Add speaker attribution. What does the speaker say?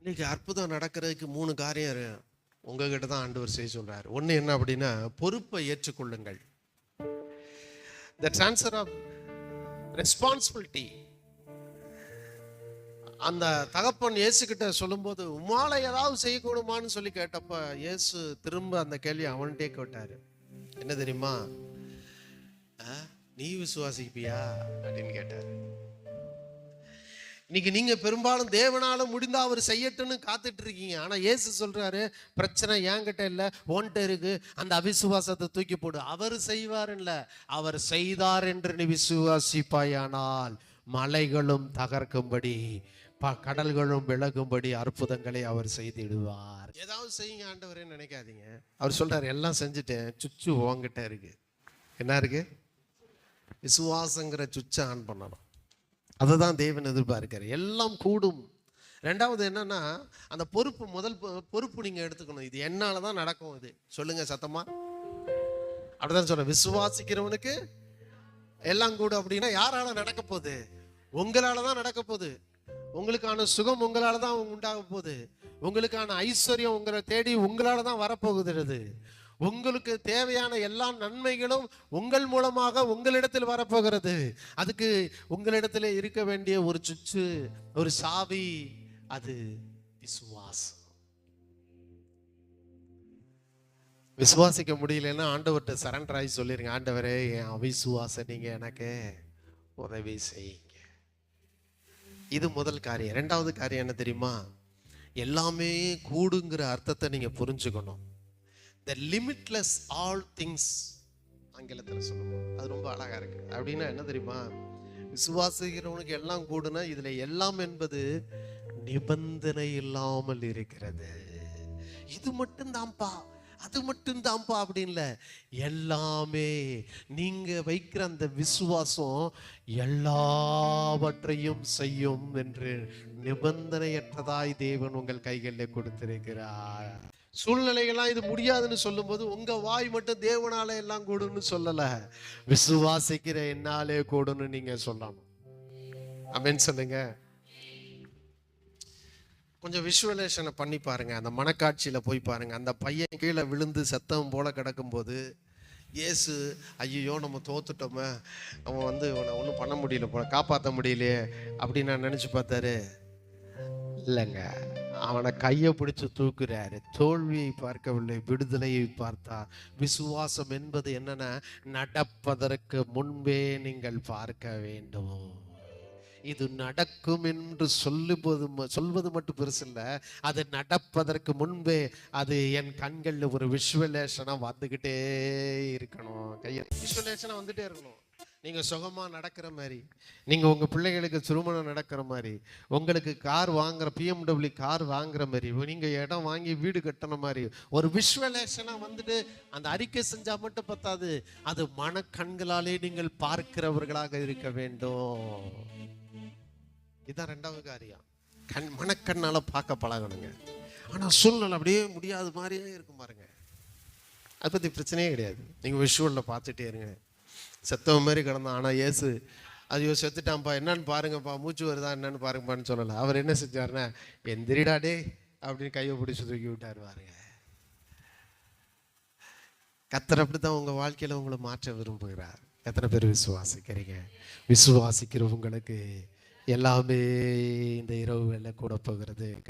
Speaker 1: இன்னைக்கு அற்புதம் நடக்கிறதுக்கு 3 காரியம் உங்ககிட்ட தான் ஆண்டவர் செய்ய சொல்றாரு. ஒன்று என்ன அப்படின்னா, பொறுப்பை ஏற்றுக்கொள்ளுங்கள். The transfer of responsibility. அந்த தகப்பன் இயேசு கிட்ட சொல்லும்போது, உமால ஏதாவது செய்யக்கூடுமான்னு சொல்லி கேட்டப்ப இயேசு திரும்ப அந்த கேள்வி அவன்கிட்டே கேட்டாரு. என்ன தெரியுமா? நீ விசுவாசிப்பியா அப்படின்னு கேட்டாரு. இன்னைக்கு நீங்க பெரும்பாலும் தேவனால முடிந்தா அவர் செய்யட்டும்னு காத்துட்டு இருக்கீங்க. ஆனா இயேசு சொல்றாரு, பிரச்சனை என்கிட்ட இல்ல, உன்கிட்ட இருக்கு. அந்த அவிசுவாசத்தை தூக்கி போடு. அவர் செய்வார் இல்ல, அவர் செய்தார் என்று நீ விசுவாசிப்பாயானால் மலைகளும் தகர்க்கும்படி கடல்களும் விலகும்படி அற்புதங்களை அவர் செய்திடுவார். ஏதாவது செய்யுங்க ஆண்டவரே நினைக்காதீங்க. அவர் சொல்றாரு, எல்லாம் செஞ்சுட்டேன், சுச்சு உங்ககிட்ட இருக்கு. என்ன இருக்கு? விசுவாசங்கிற சுவிட்சை ஆன் பண்ணணும். அதை தான் தேவன் எதிர்பார்க்கிறார். எல்லாம் கூடும். ரெண்டாவது என்னன்னா, அந்த பொறுப்பு, முதல் பொறுப்பு நீங்க எடுத்துக்கணும். இது என்னால தான் நடக்கும். இது சொல்லுங்க சத்தமா. அப்படிதான் சொல்றேன். விசுவாசிக்கிறவனுக்கு எல்லாம் கூடும் அப்படின்னா யாரால நடக்க போகுது? உங்களால தான் நடக்க போகுது. உங்களுக்கான சுகம் உங்களால தான் உண்டாக போகுது. உங்களுக்கான ஐஸ்வர்யம் உங்களை தேடி உங்களால தான் வரப்போகுது. உங்களுக்கு தேவையான எல்லா நன்மைகளும் உங்கள் மூலமாக உங்களிடத்தில் வரப்போகிறது. அதுக்கு உங்களிடத்தில் இருக்க வேண்டிய ஒரு சுச்சு, ஒரு சாவி, அது விசுவாசம். விசுவாசிக்க முடியலன்னா ஆண்டவர்கிட்ட சரண்டர் ஆகி சொல்லிருங்க, ஆண்டவரே என் அவிசுவாசம் நீங்க எனக்கு உதவி செய்யுங்க. இது முதல் காரியம். ரெண்டாவது காரியம் என்ன தெரியுமா? எல்லாமே கூடுங்கிற அர்த்தத்தை நீங்க புரிஞ்சுக்கணும். The limitless all things ஆங்கிலத்தில் சொல்லுவோம். அது ரொம்ப அழகா இருக்கு. அப்படின்னா என்ன தெரியுமா? விசுவாசிக்கிறவனுக்கு எல்லாம் கூடுனா இதுல எல்லாம் என்பது நிபந்தனை இல்லாமல் இருக்கிறது. இது மட்டும் தான்ப்பா, அது மட்டும் தான்ப்பா அப்படின்ல, எல்லாமே. நீங்க வைக்கிற அந்த விசுவாசம் எல்லாவற்றையும் செய்யும் என்று நிபந்தனையற்றதாய் தேவன் உங்கள் கைகளில் கொடுத்திருக்கிறார். சூழ்நிலைகள்லாம் இது முடியாதுன்னு சொல்லும் போது உங்க வாய் மட்டும் தேவனால எல்லாம் கூடுன்னு சொல்லல, விசுவாசிக்கிற என்னாலே கூடுன்னு நீங்க சொல்லணும். ஆமென் சொல்லுங்க. கொஞ்சம் விஷுவலேஷனை பண்ணி பாருங்க. அந்த மனக்காட்சியில போய் பாருங்க. அந்த பையன் கீழே விழுந்து சத்தம் போல கிடக்கும் போது இயேசு, ஐயோ நம்ம தோத்துட்டோமே, அவன் இவனை ஒன்றும் பண்ண முடியல போல, காப்பாற்ற முடியலையே அப்படின்னு நான் நினைச்சு பார்த்தாரு. இல்லைங்க, அவனை கையை பிடிச்சு தூக்குறாரு. தோல்வியை பார்க்கவில்லை, விடுதலையை பார்த்தார். விசுவாசம் என்பது என்னன்னா, நடப்பதற்கு முன்பே நீங்கள் பார்க்க வேண்டும். இது நடக்கும் என்று சொல்வது மட்டும் பெருசு இல்லை, அது நடப்பதற்கு முன்பே அது என் கண்களில் ஒரு விஷுவலேஷனா வந்துகிட்டே இருக்கணும். கையை விஷுவலேஷனா வந்துட்டே இருக்கணும். நீங்க சுகமா நடக்கிற மாதிரி, நீங்க உங்க பிள்ளைகளுக்கு திருமணம் நடக்கிற மாதிரி, உங்களுக்கு கார் வாங்குற, BMW கார் வாங்குற மாதிரி, நீங்க இடம் வாங்கி வீடு கட்டண மாதிரி ஒரு விஷுவலேஷனா வந்துட்டு அந்த அறிக்கை செஞ்சா மட்டும் பத்தாது, அது மனக்கண்களாலே நீங்கள் பார்க்கிறவர்களாக இருக்க வேண்டும். இதுதான் ரெண்டாவது காரியம். மனக்கண்ணால பார்க்க பழகணுங்க. ஆனா சூழ்நிலை அப்படியே முடியாத மாதிரியே இருக்கும் பாருங்க, அதை பத்தி பிரச்சனையே கிடையாது. நீங்க விஷுவல்ல பார்த்துட்டே இருங்க. செத்தவ மாதிரி கிடந்தான். ஆனால் இயேசு, ஐயோ செத்துட்டான்ப்பா, என்னன்னு பாருங்கப்பா, மூச்சு வருதா என்னன்னு பாருங்கப்பான்னு சொல்லலை. அவர் என்ன செஞ்சாருன்னா, எந்திரிடாடே அப்படின்னு கையை பிடிச்சி தூக்கி விட்டார் பாருங்க. கர்த்தர் அப்படித்தான் உங்கள் வாழ்க்கையில் உங்களை மாற்ற விரும்புகிறார். எத்தனை பேர் விசுவாசிக்கிறீங்க? விசுவாசிக்கிறவங்களுக்கு எல்லாமே இந்த இரவு வேளை கூட போகிறது.